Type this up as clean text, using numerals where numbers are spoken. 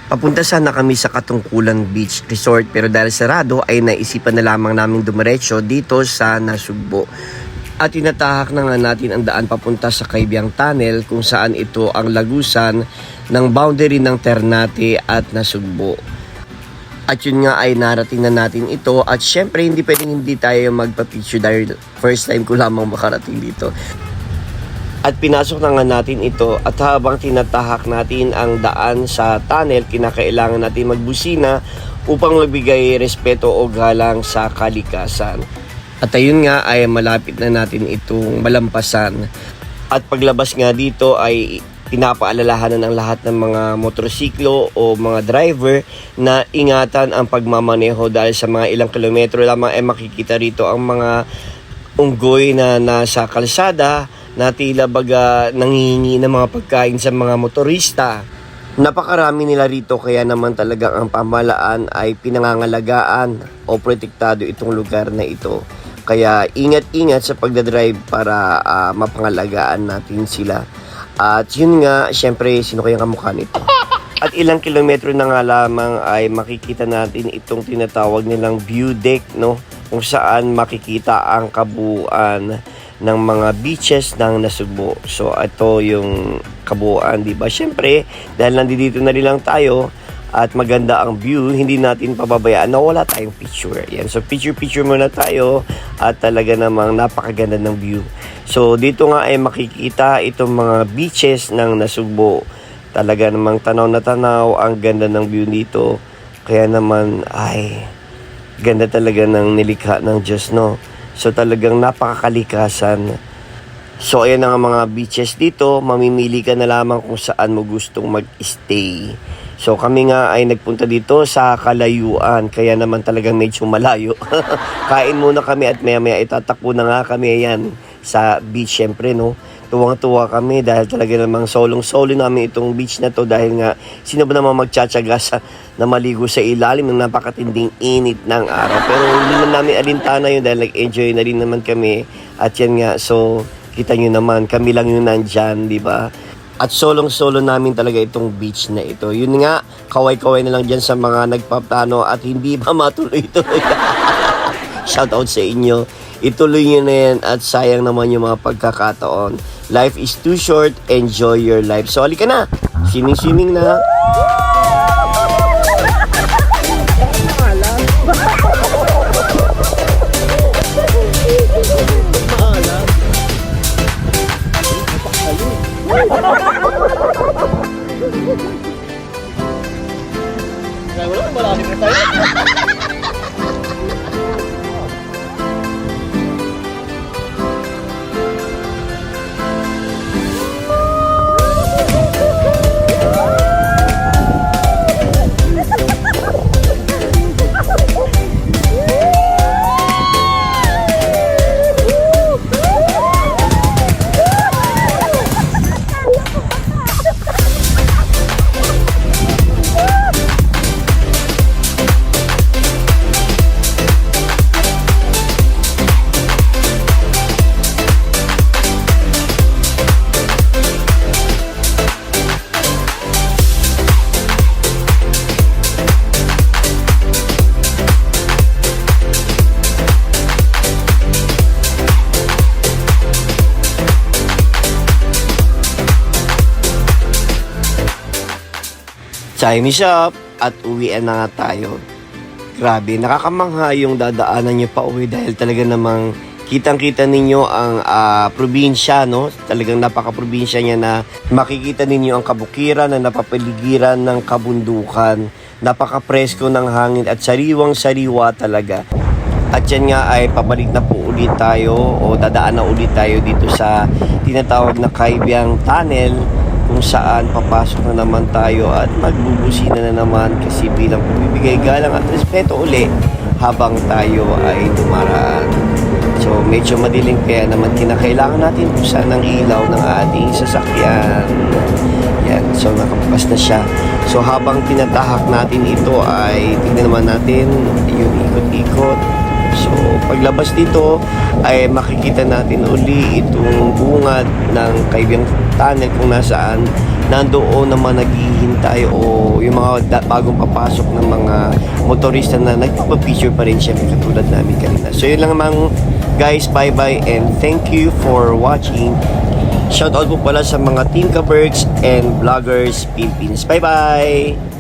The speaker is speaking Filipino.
Papunta sana kami sa Katungkulan Beach Resort pero dahil sarado ay naisipan na lamang namin dumiretso dito sa Nasugbo. At tinatahak na nga natin ang daan papunta sa Kaybyang Tunnel kung saan ito ang lagusan ng boundary ng Ternate at Nasugbo. At yun nga ay narating na natin ito at syempre hindi pwedeng hindi tayo magpa-picture dahil first time ko lamang makarating dito. At pinasok na nga natin ito at habang tinatahak natin ang daan sa tunnel, kinakailangan natin magbusina upang magbigay respeto o galang sa kalikasan. At ayun nga ay malapit na natin itong malampasan. At paglabas nga dito ay pinapaalalahanan ng lahat ng mga motorsiklo o mga driver na ingatan ang pagmamaneho dahil sa mga ilang kilometro lamang ay makikita rito ang mga unggoy na nasa kalsada na tila baga nangihingi ng mga pagkain sa mga motorista. Napakarami nila rito kaya naman talagang ang pamahalaan ay pinangangalagaan o protektado itong lugar na ito. Kaya ingat-ingat sa pagdadrive para mapangalagaan natin sila. At yun nga, syempre, sino kayang kamukha nito? At ilang kilometro na nga lamang ay makikita natin itong tinatawag nilang view deck, no? Kung saan makikita ang kabuuan ng mga beaches ng Nasugbo. So ito yung kabuuan, di ba? Syempre, dahil nandito na rin lang tayo at maganda ang view, hindi natin pababayaan na wala tayong picture. Yan. So picture muna tayo at talaga namang napakaganda ng view. So dito nga ay makikita itong mga beaches ng Nasugbo. Talaga namang tanaw na tanaw, ang ganda ng view dito. Kaya naman ay ganda talaga ng nilikha ng Diyos, no? So talagang napakakalikasan. So ayan ang mga beaches dito. Mamimili ka na lamang kung saan mo gustong mag-stay. So kami nga ay nagpunta dito sa kalayuan. Kaya naman talagang medyo malayo. Kain muna kami at maya-maya itatakbo na nga kami ayan sa beach syempre, no? Tuwang-tuwa kami dahil talaga namang solong-solo namin itong beach na to dahil nga sino ba naman magtsatsaga na maligo sa ilalim ng napakatinding init ng araw. Pero hindi na namin alintana yun dahil nag-enjoy na rin naman kami. At yan nga, so kita nyo naman, kami lang yung nandyan, di ba? At solong-solo namin talaga itong beach na ito. Yun nga, kaway-kaway na lang dyan sa mga nagpaplano at hindi ba matuloy-tuloy. Shout out sa inyo. Ituloy nyo na yan at sayang naman yung mga pagkakataon. Life is too short, enjoy your life. So halika na, swimming na. Wala kang malalim na tayo. Chinese shop at uwian na nga tayo. Grabe, nakakamangha yung dadaanan nyo pa uwi dahil talaga namang kitang-kita ninyo ang probinsya, no? Talagang napaka-probinsya niya na makikita ninyo ang kabukiran na napapaligiran ng kabundukan. Napaka-presko ng hangin at sariwang-sariwa talaga. At yan nga ay pabalik na po ulit tayo o dadaan na ulit tayo dito sa tinatawag na Kaybyang Tunnel kung saan papasok na naman tayo at magbubusina na naman kasi bilang pagbibigay galang at respeto uli habang tayo ay dumaraan. So medyo madilim kaya naman kinakailangan natin buksan ang ilaw ng ating sasakyan. Yan, so nakabukas na siya. So habang tinatahak natin ito ay tingnan naman natin yung ikot-ikot. So paglabas dito ay makikita natin uli itong bungad ng Kaybyang Tunnel kung nasaan nandoon naman naghihintay o yung mga bagong papasok ng mga motorista na nagpapapicture pa rin syempre katulad namin kanina. So yun lang naman guys, bye bye and thank you for watching. Shoutout po pala sa mga Team Kabergs and Vloggers Philippines. Bye bye!